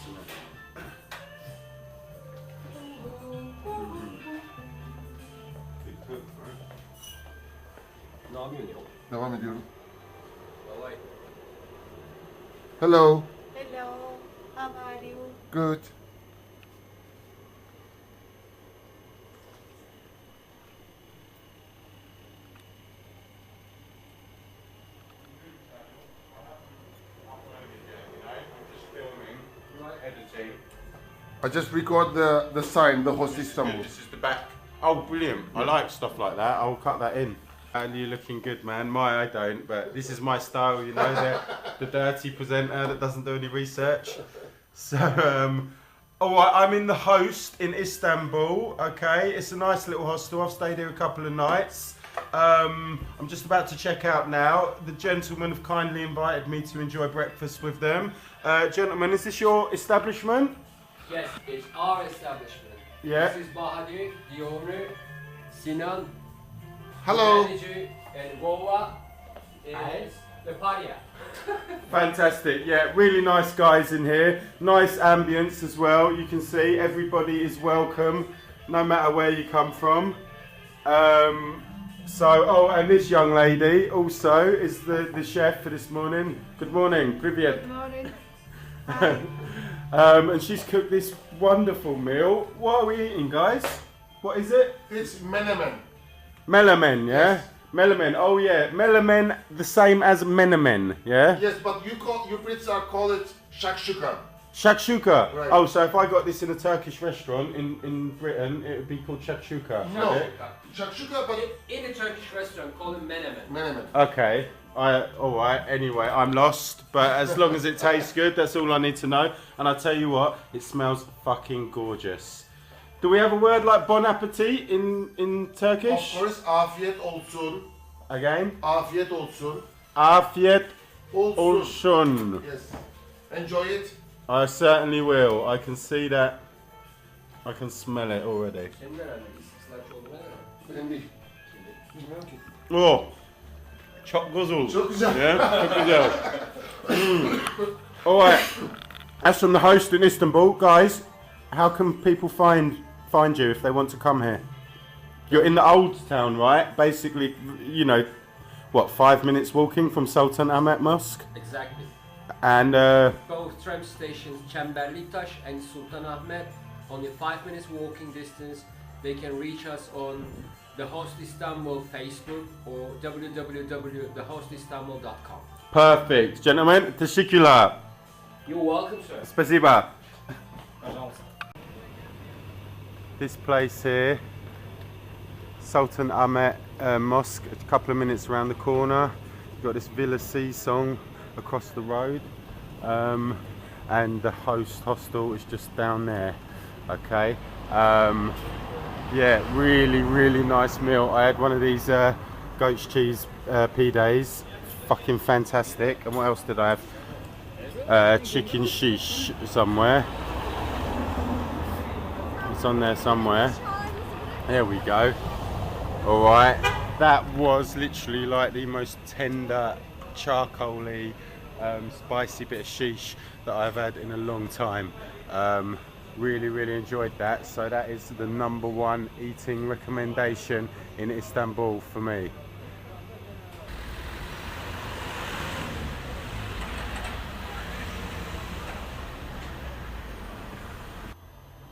isn't it? Ne yapıyorsun ya? Devam ediyorum. Vallahi. Hello. Hello, how are you? Good. I just record the sign, the host Istanbul. This is the back. Oh, brilliant. I like stuff like that. I'll cut that in. And you're looking good, man. I don't, but this is my style, you know, the dirty presenter that doesn't do any research. So, all right, I'm in the host in Istanbul, okay? It's a nice little hostel. I've stayed here a couple of nights. I'm just about to check out now. The gentlemen have kindly invited me to enjoy breakfast with them. Gentlemen, is this your establishment? Yes, it's our establishment. Yeah. This is Bahadur, the owner, Sinan, Hello. the manager, and Goa is the paria. Fantastic, yeah, really nice guys in here. Nice ambience as well. You can see everybody is welcome, no matter where you come from. Oh, and this young lady also is the chef for this morning. Good morning, Privyet. Good morning. And she's cooked this wonderful meal. What are we eating, guys? What is it? It's menemen. Melamen, yeah? Yes. Melamen, oh yeah. Melamen, the same as menemen, yeah? Yes, but you Brits call it shakshuka. Shakshuka. Right. Oh, so if I got this in a Turkish restaurant in Britain, it would be called shakshuka. No, Okay. shakshuka, but In a Turkish restaurant, call it menemen. menemen. Okay. All right. Anyway, I'm lost, but as long as it tastes good, that's all I need to know. And I tell you what, it smells fucking gorgeous. Do we have a word like bon appetit in Turkish? Of course, afiyet olsun. Again. Afiyet olsun. Afiyet Olsun. olsun. Yes. Enjoy it. I certainly will. I can see that. I can smell it already. Senin herhalde istiklal çorba ne? Benim değil. Bilmiyorum ki. Oh, çok güzel. Çok güzel. Yeah, çok güzel. All right. As from the host in Istanbul, guys, how can people find you if they want to come here? You're in the old town, right? Basically, you know, what, 5 minutes walking from Sultan Ahmet Mosque? Exactly. And Both tram stations, Çemberliktaş and Sultanahmet, only 5 minutes walking distance. They can reach us on the Host Istanbul Facebook or www.thehostIstanbul.com. perfect. Gentlemen, teşekkürler. You're welcome, sir. Spasiba. This place here, Sultan Ahmet Mosque, a couple of minutes around the corner. You've got this Villa Sea song across the road, and the host hostel is just down there. Okay, yeah, really nice meal. I had one of these goat's cheese P-days, fucking fantastic. And what else did I have? Chicken shish somewhere. It's on there somewhere. There we go. All right, that was literally like the most tender, charcoaly, spicy bit of shish that I've had in a long time. Really enjoyed that. So that is the #1 eating recommendation in Istanbul for me.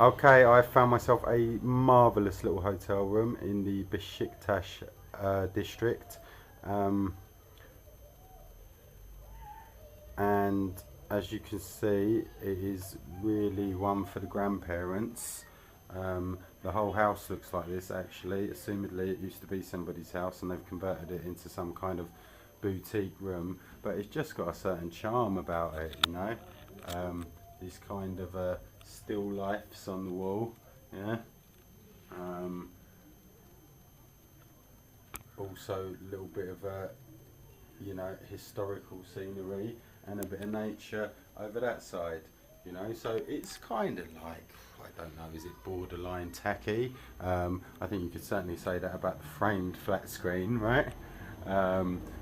Okay, I found myself a marvellous little hotel room in the Beşiktaş district, and as you can see, it is really one for the grandparents. The whole house looks like this actually. Assumedly it used to be somebody's house and they've converted it into some kind of boutique room, but it's just got a certain charm about it, you know. These kind of still lifes on the wall, yeah. Also a little bit of you know, historical scenery and a bit of nature over that side, you know. So it's kind of like, I don't know, is it borderline tacky? I think you could certainly say that about the framed flat screen, right?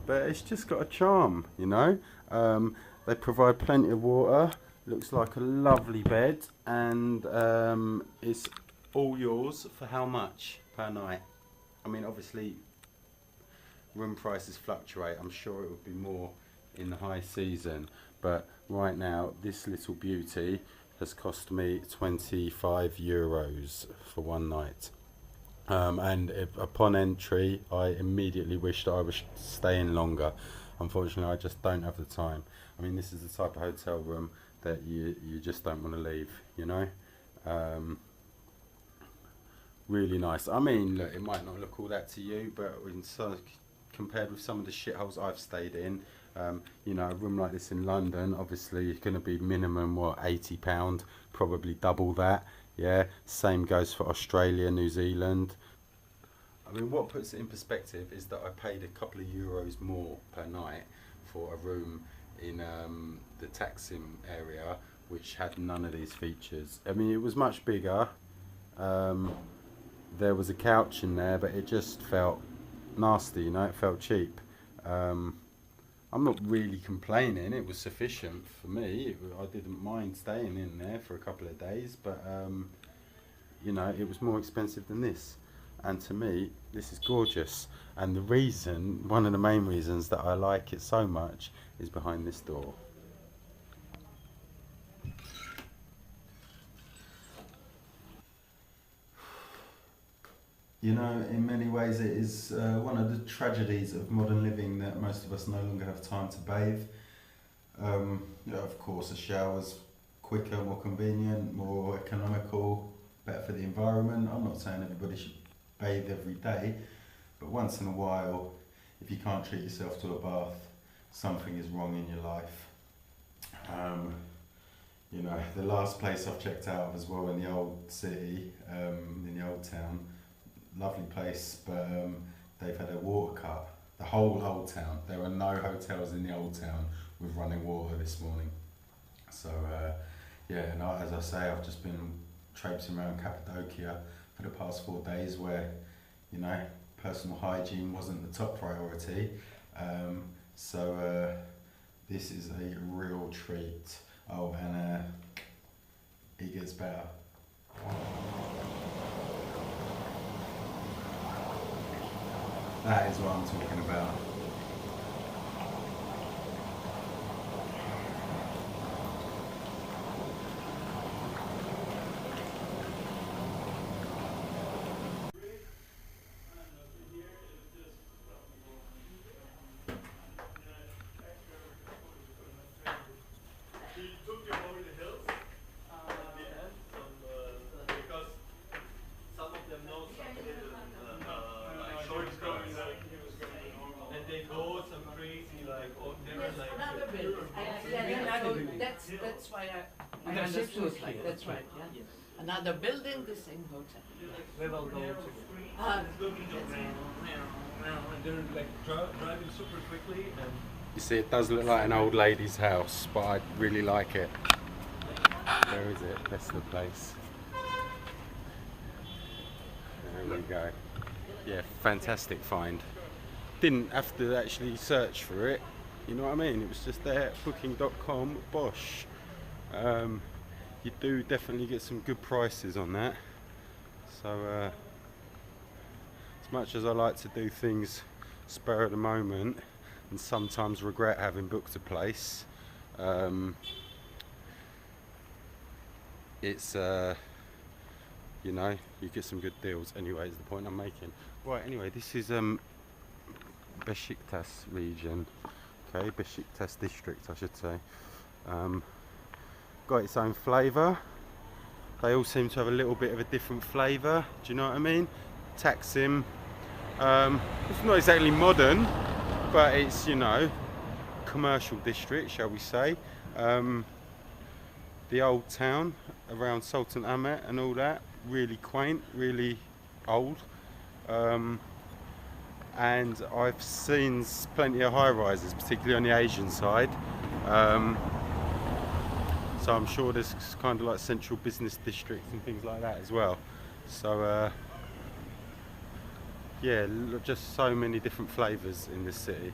But it's just got a charm, you know. They provide plenty of water. Looks like a lovely bed, and it's all yours for how much per night? I mean, obviously room prices fluctuate. I'm sure it would be more in the high season, but right now this little beauty has cost me 25 euros for one night. And upon entry I immediately wished I was staying longer. Unfortunately I just don't have the time. I mean, this is the type of hotel room that you just don't want to leave, you know. Really nice. I mean, look, it might not look all that to you, but compared with some of the shitholes I've stayed in, you know, a room like this in London, obviously it's going to be minimum, what, £80, probably double that. Yeah, same goes for Australia, New Zealand. I mean, what puts it in perspective is that I paid a couple of euros more per night for a room in the Taksim area, which had none of these features. I mean, it was much bigger. There was a couch in there, but it just felt nasty, you know, it felt cheap. I'm not really complaining, it was sufficient for me. I didn't mind staying in there for a couple of days, but you know, it was more expensive than this. And to me, this is gorgeous. And the reason, one of the main reasons that I like it so much is behind this door. You know, in many ways it is one of the tragedies of modern living that most of us no longer have time to bathe. Yeah, of course, a shower's quicker, more convenient, more economical, better for the environment. I'm not saying everybody should bathe every day, but once in a while, if you can't treat yourself to a bath, something is wrong in your life. You know, the last place I've checked out of as well in the old city, in the old town, lovely place, but they've had a water cut. The whole old town. There were no hotels in the old town with running water this morning. So yeah, and as I say, I've just been traipsing around Cappadocia for the past 4 days where, you know, personal hygiene wasn't the top priority. So this is a real treat. Oh, and it gets better. That is what I'm talking about. That's why I understood, like, that's right, yeah. Yes. Another building, the same hotel. We will go to they're like driving super quickly, and you see, it does look like an old lady's house, but I really like it. Where is it? That's the place. There we go. Yeah, fantastic find. Didn't have to actually search for it. You know what I mean? It was just there, booking.com, bosh. You do definitely get some good prices on that. So as much as I like to do things spur of the moment and sometimes regret having booked a place, it's you know, you get some good deals anyway, is the point I'm making. Right, anyway, this is Beşiktaş region. Okay, Beşiktaş district, I should say. Got its own flavour. They all seem to have a little bit of a different flavour. Do you know what I mean? Taksim. It's not exactly modern, but it's, you know, commercial district, shall we say. The old town around Sultan Ahmet and all that, really quaint, really old. And I've seen plenty of high-rises, particularly on the Asian side. So I'm sure there's kind of like central business districts and things like that as well. So yeah, just so many different flavours in this city.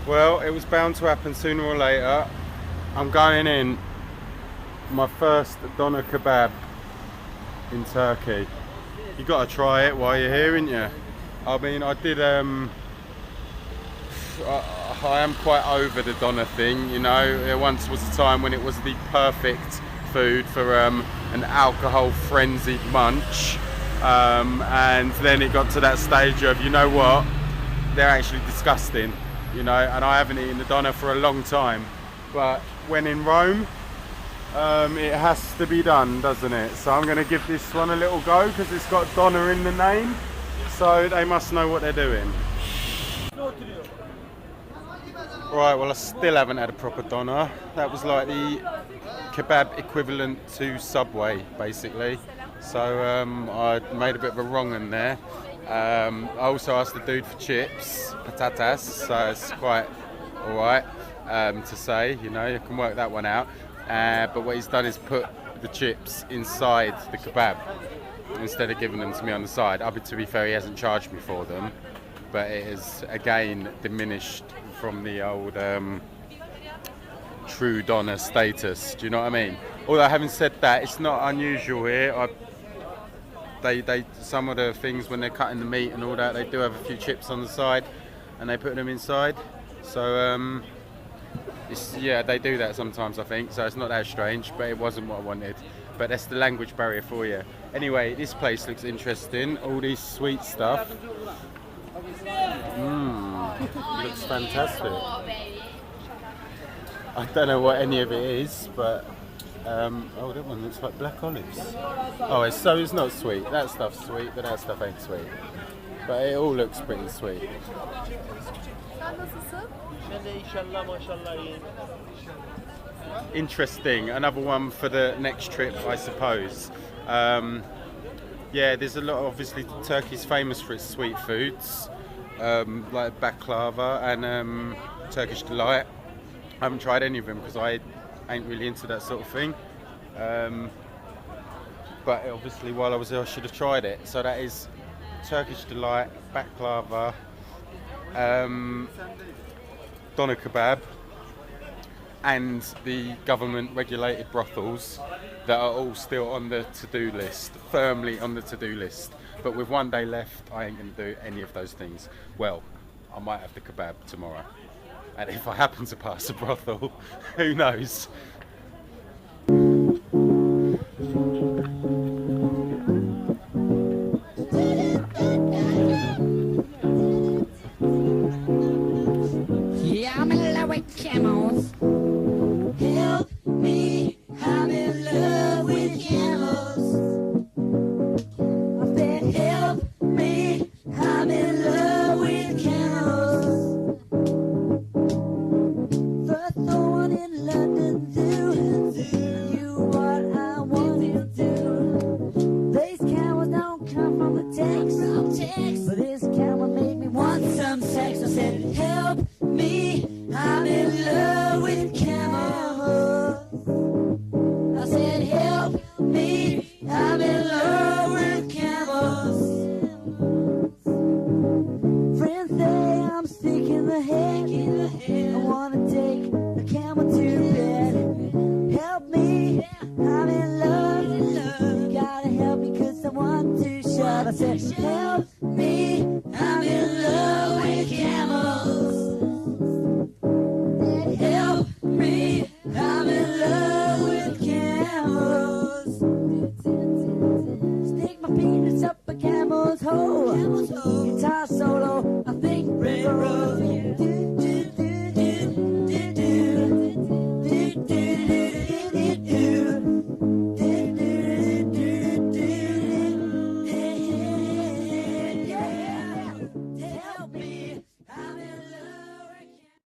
Well, it was bound to happen sooner or later. I'm going in my first doner kebab in Turkey. You got to try it while you're here, ain't you? I mean, I did. I am quite over the doner thing, you know. There once was a time when it was the perfect food for an alcohol-frenzied munch, and then it got to that stage of, you know what, they're actually disgusting, you know. And I haven't eaten the doner for a long time, but when in Rome, it has to be done, doesn't it? So I'm going to give this one a little go because it's got doner in the name, so they must know what they're doing. Right, well, I still haven't had a proper doner. That was like the kebab equivalent to Subway, basically. So I made a bit of a wrong in there. I also asked the dude for chips, patatas, so it's quite alright to say, you know, you can work that one out. But what he's done is put the chips inside the kebab instead of giving them to me on the side. To be fair, he hasn't charged me for them, but it is again diminished from the old true doner status. Do you know what I mean? Although having said that, it's not unusual here. They some of the things when they're cutting the meat and all that, they do have a few chips on the side, and they put them inside. So yeah, they do that sometimes, I think. So it's not that strange, but it wasn't what I wanted. But that's the language barrier for you. Anyway, this place looks interesting. All these sweet stuff. Looks fantastic. I don't know what any of it is, but oh, that one looks like black olives. Oh, it's not sweet. That stuff's sweet, but that stuff ain't sweet. But it all looks pretty sweet. Interesting. Another one for the next trip, I suppose. Yeah, there's a lot. Obviously, Turkey's famous for its sweet foods, like baklava and Turkish delight. I haven't tried any of them because I ain't really into that sort of thing. But obviously, while I was there, I should have tried it. So that is Turkish delight, baklava, doner kebab, and the government-regulated brothels that are all still on the to-do list, firmly on the to-do list. But with one day left, I ain't going to do any of those things. Well, I might have the kebab tomorrow. And if I happen to pass a brothel, who knows? Yeah, I'm in love with camels. Help me, I'm in love with camels. I said, help me, I'm in love with camels. First one in London Zoo, you what I want to do. These camels don't come from the Tex, but this camel made me want some sex. I said, help me, I'm in love with camels. I said, help me, I'm in love with camels. Friends say I'm sick in the head. I wanna take the camel to bed. Help me, I'm in love. You gotta help me 'cause I want to shove. I said, help me, I'm in love with camels. Help me, I'm in love with camels. Stick my penis up a camel's hole.